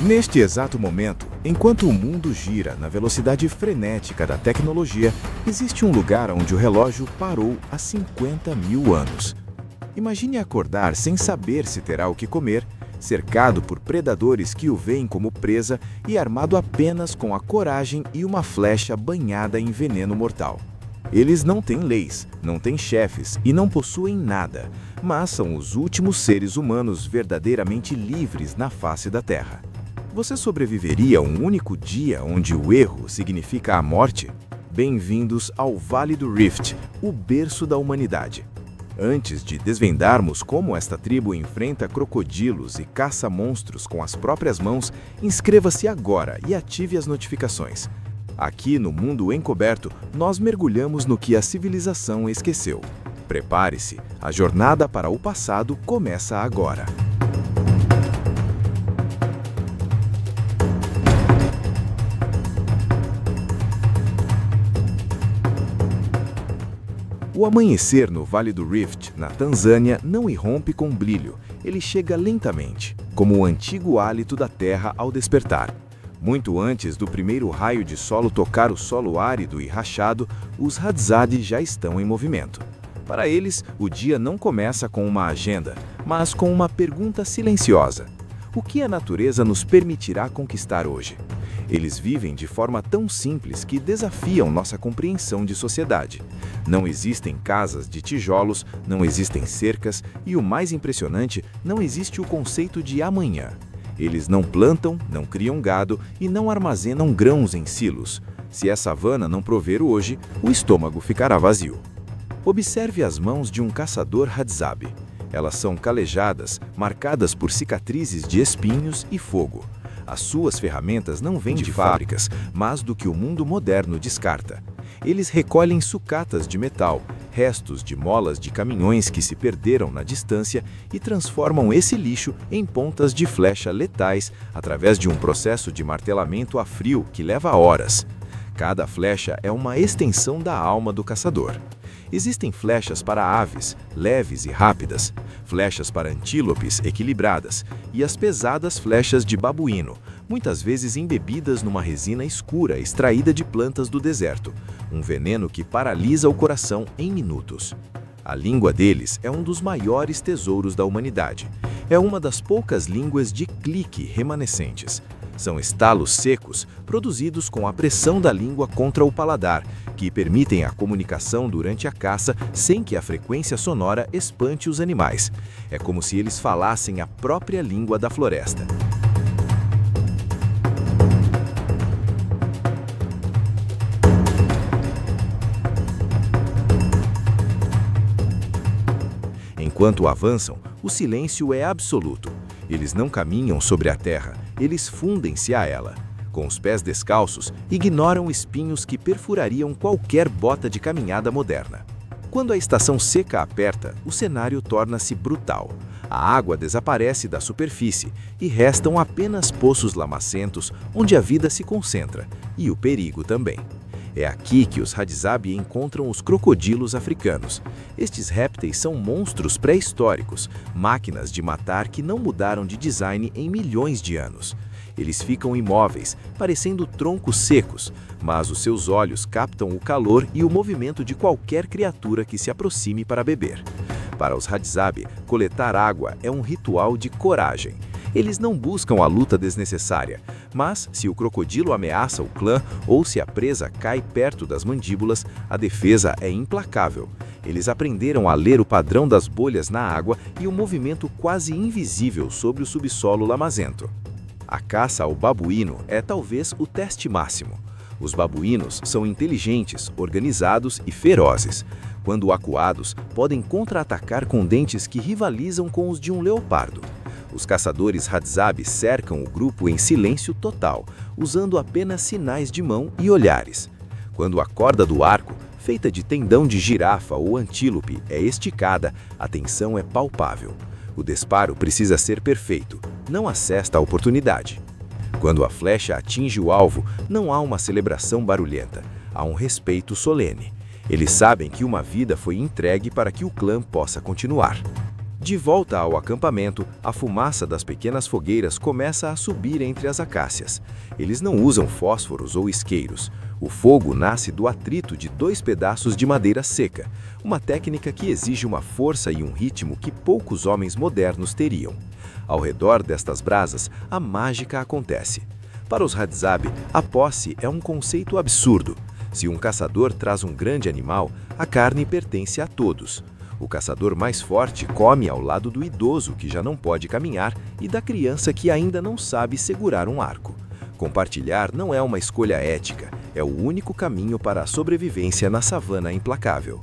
Neste exato momento, enquanto o mundo gira na velocidade frenética da tecnologia, existe um lugar onde o relógio parou há 50 mil anos. Imagine acordar sem saber se terá o que comer, cercado por predadores que o veem como presa e armado apenas com a coragem e uma flecha banhada em veneno mortal. Eles não têm leis, não têm chefes e não possuem nada, mas são os últimos seres humanos verdadeiramente livres na face da Terra. Você sobreviveria a um único dia onde o erro significa a morte? Bem-vindos ao Vale do Rift, o berço da humanidade. Antes de desvendarmos como esta tribo enfrenta crocodilos e caça monstros com as próprias mãos, inscreva-se agora e ative as notificações. Aqui no Mundo Encoberto, nós mergulhamos no que a civilização esqueceu. Prepare-se, a jornada para o passado começa agora. O amanhecer no Vale do Rift, na Tanzânia, não irrompe com brilho, ele chega lentamente, como o antigo hálito da terra ao despertar. Muito antes do primeiro raio de solo tocar o solo árido e rachado, os Hadzabe já estão em movimento. Para eles, o dia não começa com uma agenda, mas com uma pergunta silenciosa. O que a natureza nos permitirá conquistar hoje? Eles vivem de forma tão simples que desafiam nossa compreensão de sociedade. Não existem casas de tijolos, não existem cercas e, o mais impressionante, não existe o conceito de amanhã. Eles não plantam, não criam gado e não armazenam grãos em silos. Se a savana não prover hoje, o estômago ficará vazio. Observe as mãos de um caçador Hadzabe. Elas são calejadas, marcadas por cicatrizes de espinhos e fogo. As suas ferramentas não vêm de fábricas, mas do que o mundo moderno descarta. Eles recolhem sucatas de metal, restos de molas de caminhões que se perderam na distância e transformam esse lixo em pontas de flecha letais através de um processo de martelamento a frio que leva horas. Cada flecha é uma extensão da alma do caçador. Existem flechas para aves, leves e rápidas, flechas para antílopes equilibradas e as pesadas flechas de babuíno, muitas vezes embebidas numa resina escura extraída de plantas do deserto, um veneno que paralisa o coração em minutos. A língua deles é um dos maiores tesouros da humanidade. É uma das poucas línguas de clique remanescentes. São estalos secos, produzidos com a pressão da língua contra o paladar, que permitem a comunicação durante a caça sem que a frequência sonora espante os animais. É como se eles falassem a própria língua da floresta. Enquanto avançam, o silêncio é absoluto. Eles não caminham sobre a terra, eles fundem-se a ela. Com os pés descalços, ignoram espinhos que perfurariam qualquer bota de caminhada moderna. Quando a estação seca aperta, o cenário torna-se brutal. A água desaparece da superfície e restam apenas poços lamacentos onde a vida se concentra, e o perigo também. É aqui que os Hadzabe encontram os crocodilos africanos. Estes répteis são monstros pré-históricos, máquinas de matar que não mudaram de design em milhões de anos. Eles ficam imóveis, parecendo troncos secos, mas os seus olhos captam o calor e o movimento de qualquer criatura que se aproxime para beber. Para os Hadzabe, coletar água é um ritual de coragem. Eles não buscam a luta desnecessária, mas se o crocodilo ameaça o clã ou se a presa cai perto das mandíbulas, a defesa é implacável. Eles aprenderam a ler o padrão das bolhas na água e o movimento quase invisível sobre o subsolo lamazento. A caça ao babuíno é talvez o teste máximo. Os babuínos são inteligentes, organizados e ferozes. Quando acuados, podem contra-atacar com dentes que rivalizam com os de um leopardo. Os caçadores Hadzabe cercam o grupo em silêncio total, usando apenas sinais de mão e olhares. Quando a corda do arco, feita de tendão de girafa ou antílope, é esticada, a tensão é palpável. O disparo precisa ser perfeito, não há sexta oportunidade. Quando a flecha atinge o alvo, não há uma celebração barulhenta, há um respeito solene. Eles sabem que uma vida foi entregue para que o clã possa continuar. De volta ao acampamento, a fumaça das pequenas fogueiras começa a subir entre as acácias. Eles não usam fósforos ou isqueiros. O fogo nasce do atrito de 2 pedaços de madeira seca, uma técnica que exige uma força e um ritmo que poucos homens modernos teriam. Ao redor destas brasas, a mágica acontece. Para os Hadzabe, a posse é um conceito absurdo. Se um caçador traz um grande animal, a carne pertence a todos. O caçador mais forte come ao lado do idoso que já não pode caminhar e da criança que ainda não sabe segurar um arco. Compartilhar não é uma escolha ética, é o único caminho para a sobrevivência na savana implacável.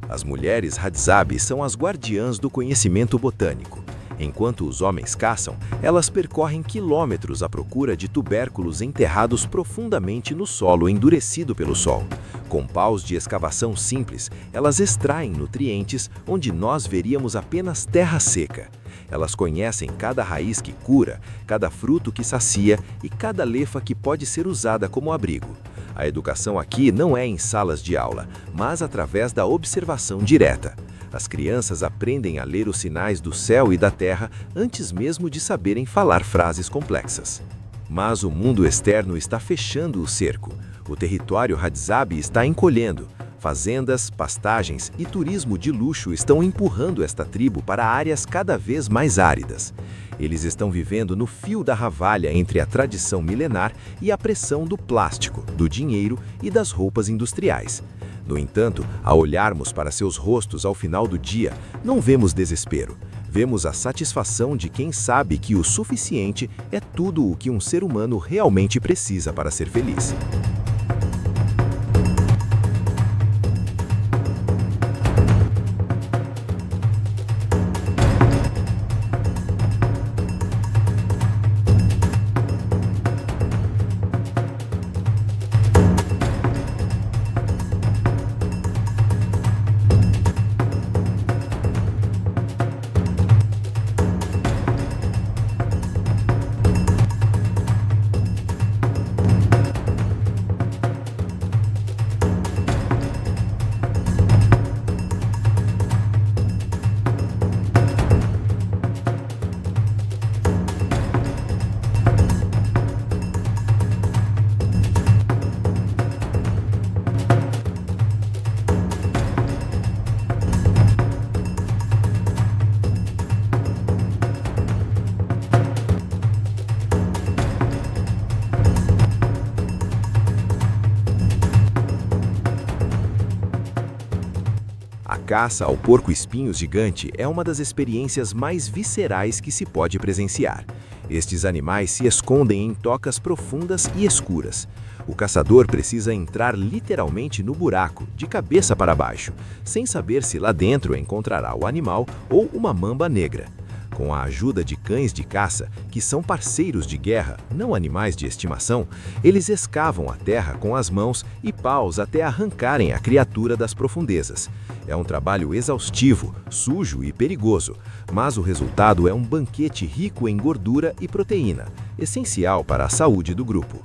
As mulheres Hadzabe são as guardiãs do conhecimento botânico. Enquanto os homens caçam, elas percorrem quilômetros à procura de tubérculos enterrados profundamente no solo endurecido pelo sol. Com paus de escavação simples, elas extraem nutrientes onde nós veríamos apenas terra seca. Elas conhecem cada raiz que cura, cada fruto que sacia e cada lefa que pode ser usada como abrigo. A educação aqui não é em salas de aula, mas através da observação direta. As crianças aprendem a ler os sinais do céu e da terra antes mesmo de saberem falar frases complexas. Mas o mundo externo está fechando o cerco. O território Hadzabe está encolhendo. Fazendas, pastagens e turismo de luxo estão empurrando esta tribo para áreas cada vez mais áridas. Eles estão vivendo no fio da navalha entre a tradição milenar e a pressão do plástico, do dinheiro e das roupas industriais. No entanto, ao olharmos para seus rostos ao final do dia, não vemos desespero. Vemos a satisfação de quem sabe que o suficiente é tudo o que um ser humano realmente precisa para ser feliz. A caça ao porco-espinhos gigante é uma das experiências mais viscerais que se pode presenciar. Estes animais se escondem em tocas profundas e escuras. O caçador precisa entrar literalmente no buraco, de cabeça para baixo, sem saber se lá dentro encontrará o animal ou uma mamba negra. Com a ajuda de cães de caça, que são parceiros de guerra, não animais de estimação, eles escavam a terra com as mãos e paus até arrancarem a criatura das profundezas. É um trabalho exaustivo, sujo e perigoso, mas o resultado é um banquete rico em gordura e proteína, essencial para a saúde do grupo.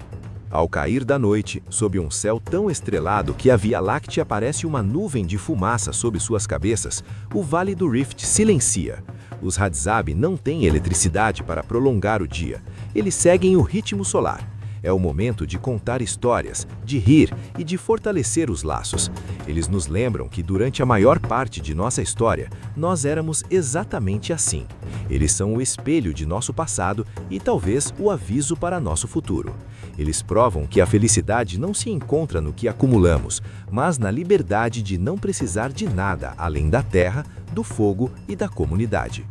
Ao cair da noite, sob um céu tão estrelado que a Via Láctea parece uma nuvem de fumaça sob suas cabeças, o Vale do Rift silencia. Os Hadzabe não têm eletricidade para prolongar o dia. Eles seguem o ritmo solar. É o momento de contar histórias, de rir e de fortalecer os laços. Eles nos lembram que durante a maior parte de nossa história, nós éramos exatamente assim. Eles são o espelho de nosso passado e talvez o aviso para nosso futuro. Eles provam que a felicidade não se encontra no que acumulamos, mas na liberdade de não precisar de nada além da terra, do fogo e da comunidade.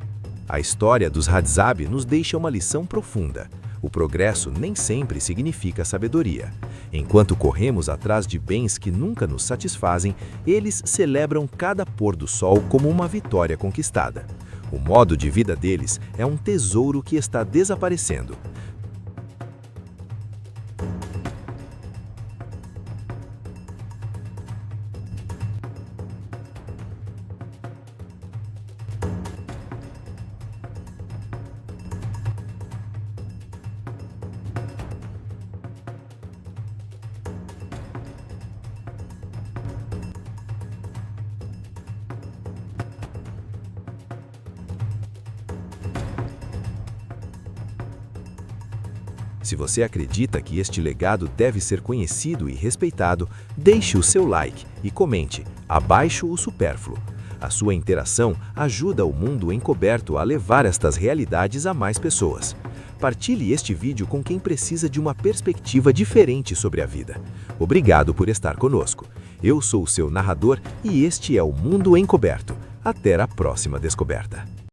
A história dos Hadzabe nos deixa uma lição profunda. O progresso nem sempre significa sabedoria. Enquanto corremos atrás de bens que nunca nos satisfazem, eles celebram cada pôr do sol como uma vitória conquistada. O modo de vida deles é um tesouro que está desaparecendo. Se você acredita que este legado deve ser conhecido e respeitado, deixe o seu like e comente abaixo o supérfluo. A sua interação ajuda o mundo encoberto a levar estas realidades a mais pessoas. Partilhe este vídeo com quem precisa de uma perspectiva diferente sobre a vida. Obrigado por estar conosco. Eu sou o seu narrador e este é o Mundo Encoberto. Até a próxima descoberta.